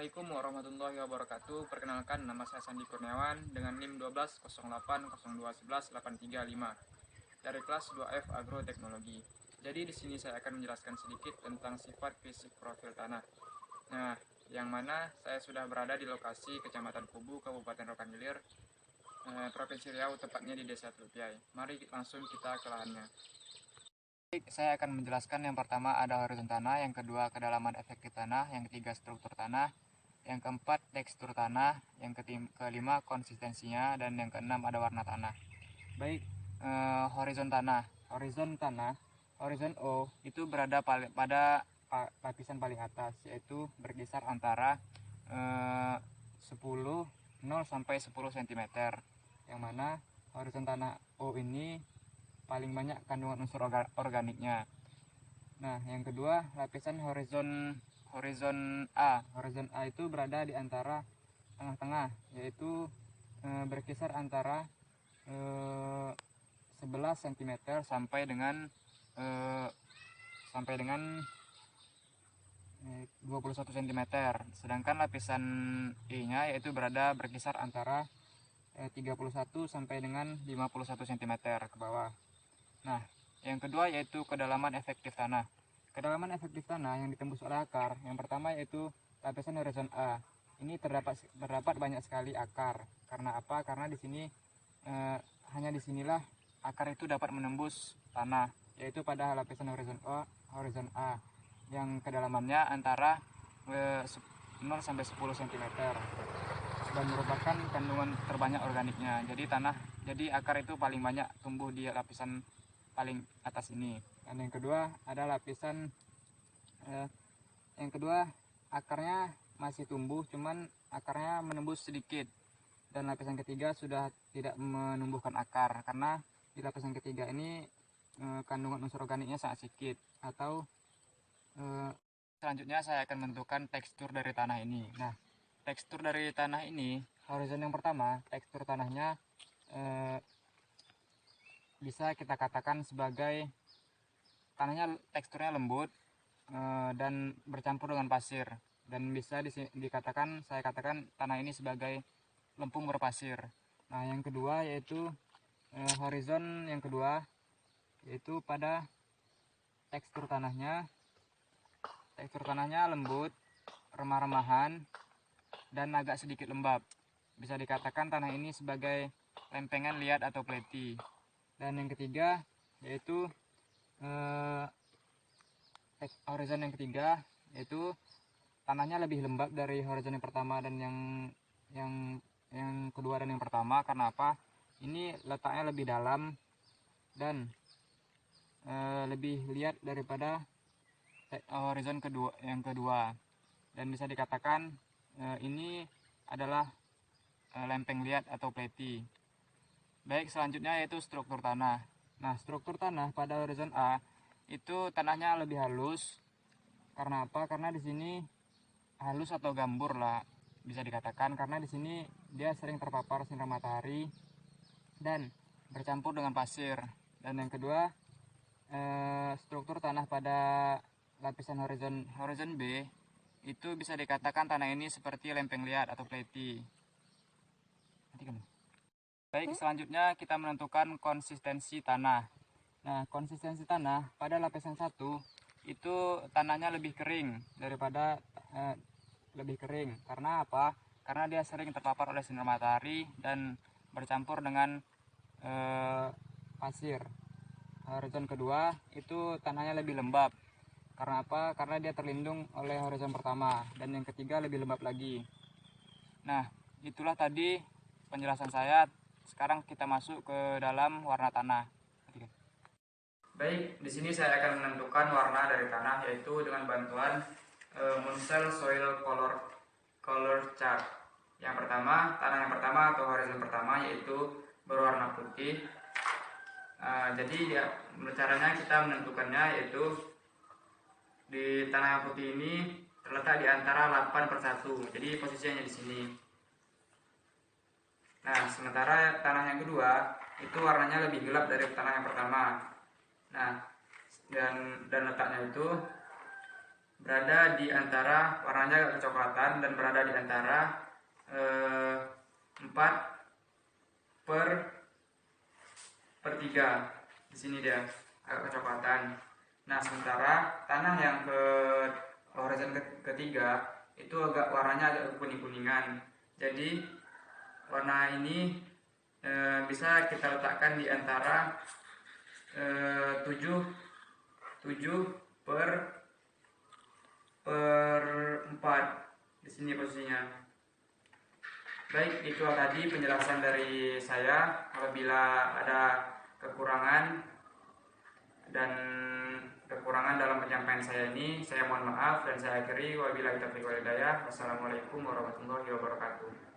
Assalamualaikum warahmatullahi wabarakatuh. Perkenalkan, nama saya Sandi Kurniawan dengan NIM 1208021183 dari kelas 2F Agroteknologi. Jadi di sini saya akan menjelaskan sedikit tentang sifat fisik profil tanah. Nah, yang mana saya sudah berada di lokasi Kecamatan Kubu, Kabupaten Rokan Hilir, Provinsi Riau, tepatnya di Desa Telupiai. Mari langsung kita ke lahannya. Saya akan menjelaskan yang pertama ada horizon tanah, yang kedua kedalaman efektif tanah, yang ketiga struktur tanah, yang keempat tekstur tanah, yang kelima konsistensinya, dan yang keenam ada warna tanah. Baik, horizon tanah. Horizon O itu berada pada lapisan paling atas, yaitu berkisar antara 0 sampai 10 cm. Yang mana horizon tanah O ini paling banyak kandungan unsur organiknya. Nah, yang kedua lapisan horizon A. Horizon A itu berada di antara tengah-tengah, yaitu berkisar antara 11 cm sampai dengan 21 cm. Sedangkan lapisan E-nya yaitu berkisar antara 31 sampai dengan 51 cm ke bawah. Nah, yang kedua yaitu kedalaman efektif tanah. Kedalaman efektif tanah yang ditembus oleh akar, yang pertama yaitu lapisan horizon A. Ini terdapat banyak sekali akar. Karena apa? Karena di sini hanya disinilah akar itu dapat menembus tanah, yaitu pada lapisan horizon A, yang kedalamannya antara 0 sampai 10 cm dan merupakan kandungan terbanyak organiknya. Jadi akar itu paling banyak tumbuh di lapisan paling atas ini. Dan yang kedua ada lapisan akarnya masih tumbuh, cuman akarnya menembus sedikit. Dan lapisan ketiga sudah tidak menumbuhkan akar, karena di lapisan ketiga ini kandungan unsur organiknya sangat sedikit. Atau selanjutnya saya akan menentukan tekstur dari tanah ini. Nah, tekstur dari tanah ini, horizon yang pertama, tekstur tanahnya bisa kita katakan sebagai tanahnya teksturnya lembut dan bercampur dengan pasir, dan bisa saya katakan tanah ini sebagai lempung berpasir. Nah, yang kedua yaitu horizon yang kedua yaitu pada tekstur tanahnya lembut, remah-remahan, dan agak sedikit lembab. Bisa dikatakan tanah ini sebagai lempengan liat atau pleti. Dan yang ketiga yaitu horizon yang ketiga yaitu tanahnya lebih lembab dari horizon yang pertama dan yang kedua dan yang pertama. Karena apa? Ini letaknya lebih dalam dan lebih liat daripada horizon yang kedua, dan bisa dikatakan ini adalah lempeng liat atau pleti. Baik, selanjutnya yaitu struktur tanah. Nah, struktur tanah pada horizon A itu tanahnya lebih halus. Karena apa? Karena di sini halus atau gambur lah bisa dikatakan, karena di sini dia sering terpapar sinar matahari dan bercampur dengan pasir. Dan yang kedua, struktur tanah pada lapisan horizon B itu bisa dikatakan tanah ini seperti lempeng liat atau pleti. Baik, selanjutnya kita menentukan konsistensi tanah. Nah, konsistensi tanah pada lapisan 1 itu tanahnya lebih kering Karena apa? Karena dia sering terpapar oleh sinar matahari dan bercampur dengan pasir. Horizon kedua itu tanahnya lebih lembab. Karena apa? Karena dia terlindung oleh horizon pertama. Dan yang ketiga lebih lembab lagi. Nah, itulah tadi penjelasan saya. Sekarang kita masuk ke dalam warna tanah. Baik, di sini saya akan menentukan warna dari tanah, yaitu dengan bantuan Munsell Soil Color Chart. Tanah yang pertama atau horizon pertama yaitu berwarna putih. Jadi caranya kita menentukannya yaitu di tanah yang putih ini terletak di antara 8/1. Jadi posisinya di sini. Nah, sementara tanah yang kedua itu warnanya lebih gelap dari tanah yang pertama. Nah, dan letaknya itu berada di antara, warnanya agak kecoklatan dan berada di antara 4 per 3. Di sini dia agak kecoklatan. Nah, sementara tanah yang ke horizon ketiga itu warnanya agak kuning-kuningan. Jadi warna ini bisa kita letakkan di antara 7 per 4 di sini posisinya. Baik, itu tadi penjelasan dari saya. Apabila ada kekurangan dalam penyampaian saya ini, saya mohon maaf dan saya akhiri. Wabillahi taufiq wal hidayah. Wassalamualaikum warahmatullahi wabarakatuh.